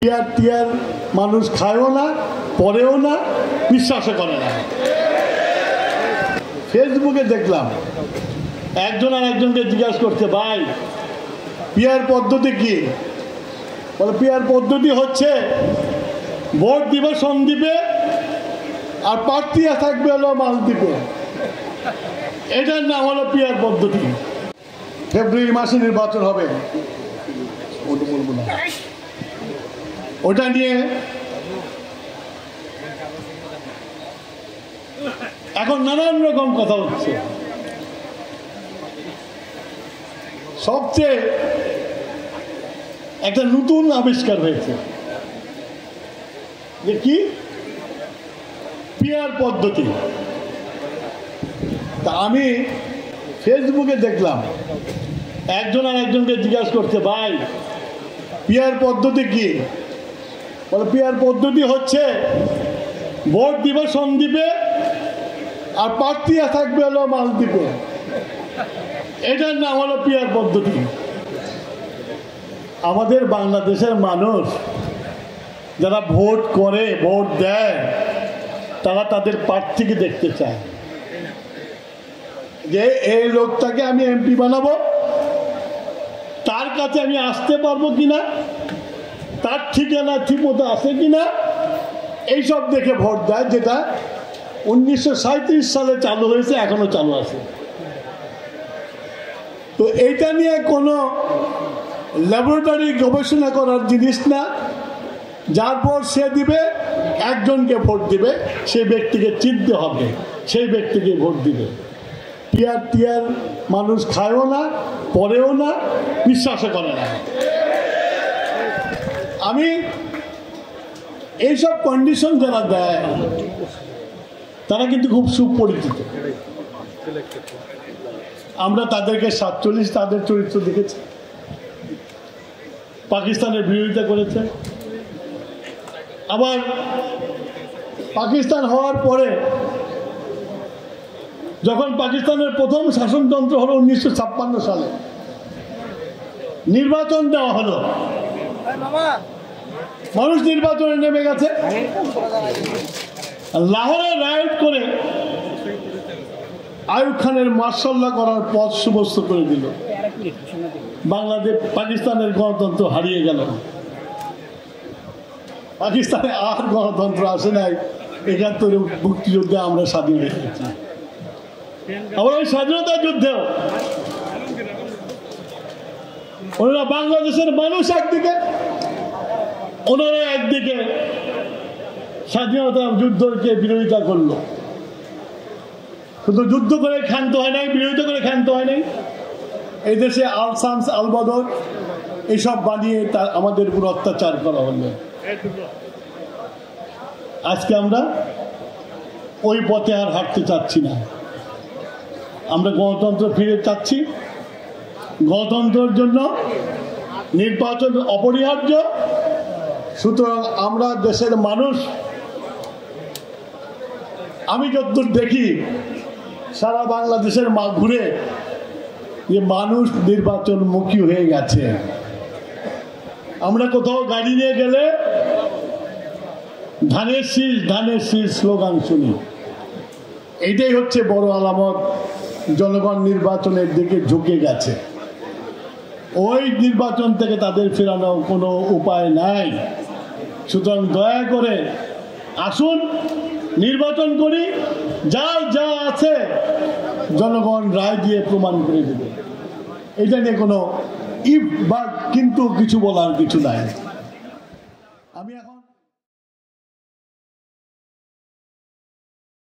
Peer টিয়ার মানুষ খায়ও না, পড়েও না, বিশ্বাসও করে না। ফেসবুকে দেখলাম একজন আর একজনকে জিজ্ঞাসা করছে, ভাই পিয়ার পদ্ধতি কি? বলে পিয়ার পদ্ধতি হচ্ছে ভোট দিবে সন্দ্বীপে আর প্রার্থী থাকবে হলো মালদ্বীপে। এটার নাম হলো পিয়ার পদ্ধতি। ফেব্রুয়ারি মাসে নির্বাচন হবে, ওটা নিয়ে এখন নানান রকম কথা হচ্ছে। সবচেয়ে একটা নতুন আবিষ্কার হয়েছে যে কি পিয়ার পদ্ধতি। তা আমি ফেসবুকে দেখলাম একজন আর একজনকে জিজ্ঞাসা করছে, ভাই পিয়ার পদ্ধতি কি? বলে পিয়ার পদ্ধতি হচ্ছে ভোট দিবে সন্দ্বীপে আর প্রার্থী থাকবে হলো মালদ্বীপে। এটার নাম হলো পিয়ার পদ্ধতি। আমাদের বাংলাদেশের মানুষ যারা ভোট করে, ভোট দেয়, তারা তাদের প্রার্থীকে দেখতে চায় যে এই লোকটাকে আমি এমপি বানাবো, তার কাছে আমি আসতে পারবো কিনা, তার ঠিকানা ঠিক মতো আছে কিনা, এইসব দেখে ভোট দেয়। যেটা 1937 সালে চালু হয়েছে, এখনো চালু আছে। তো এইটা নিয়ে কোনো ল্যাবরেটরি গবেষণা করার জিনিস না। যার ভোট সে দিবে, একজনকে ভোট দিবে, সেই ব্যক্তিকে চিনতে হবে, সেই ব্যক্তিকে ভোট দিবে। পিয়ার টিয়ার মানুষ খায়ও না, পড়েও না, বিশ্বাসও করে না। আমি এইসব কন্ডিশন যারা দেয় তারা কিন্তু খুব সুপরিচিত। আমরা তাদেরকে 47 তাদের চরিত্র দেখেছি। পাকিস্তানের বিরোধিতা করেছে, আবার পাকিস্তান হওয়ার পরে যখন পাকিস্তানের প্রথম শাসনতন্ত্র হলো 1956 সালে, নির্বাচন দেওয়া হলো, মানুষ নির্বাচনে নেমে গেছে। লাহোরে রাইট করে আইয়ুব খানের মার্শাল্লাহ করার পথ সুবস্ত করে দিল। বাংলাদেশ, পাকিস্তানের গণতন্ত্র হারিয়ে গেল। পাকিস্তানে আর গণতন্ত্র আসে নাই। 71 মুক্তিযুদ্ধে আমরা স্বাধীন হয়ে গেছি। আবার ওই স্বাধীনতা যুদ্ধেও ওনারা বাংলাদেশের মানুষ একদিকে, ওনারা একদিকে স্বাধীনতা যুদ্ধকে বিরোধিতা করলো। শুধু যুদ্ধ করে ক্ষান্ত হয় নাই, বিরোধিতা করে ক্ষান্ত হয় নাই। এই দেশে আল শামস, আল বদর এইসব বানিয়ে আমাদের উপর অত্যাচার করা হলো। আজকে আমরা ওই পথে আর হাঁটতে চাচ্ছি না। আমরা গণতন্ত্র ফিরে চাচ্ছি। গণতন্ত্রের জন্য নির্বাচন অপরিহার্য। সুতরাং আমরা দেশের মানুষ, আমি যতদূর দেখি সারা বাংলাদেশের ঘুরে যে মানুষ নির্বাচনমুখী হয়ে গেছে। আমরা কোথাও গাড়ি নিয়ে গেলে ধানের শীষ, ধানের শীষ স্লোগান শুনি। এইটাই হচ্ছে বড় আলামত জনগণ নির্বাচনের দিকে ঝুঁকে গেছে। ওই নির্বাচন থেকে তাদের ফেরানোর কোনো উপায় নাই। সুতরাং দয়া করে আসুন, নির্বাচন করি, যার যা আছে জনগণ রায় দিয়ে প্রমাণ করে দেবে। এটা নিয়ে কোনো ইফ বা কিন্তু কিছু বলার কিছু নাই। আমি এখন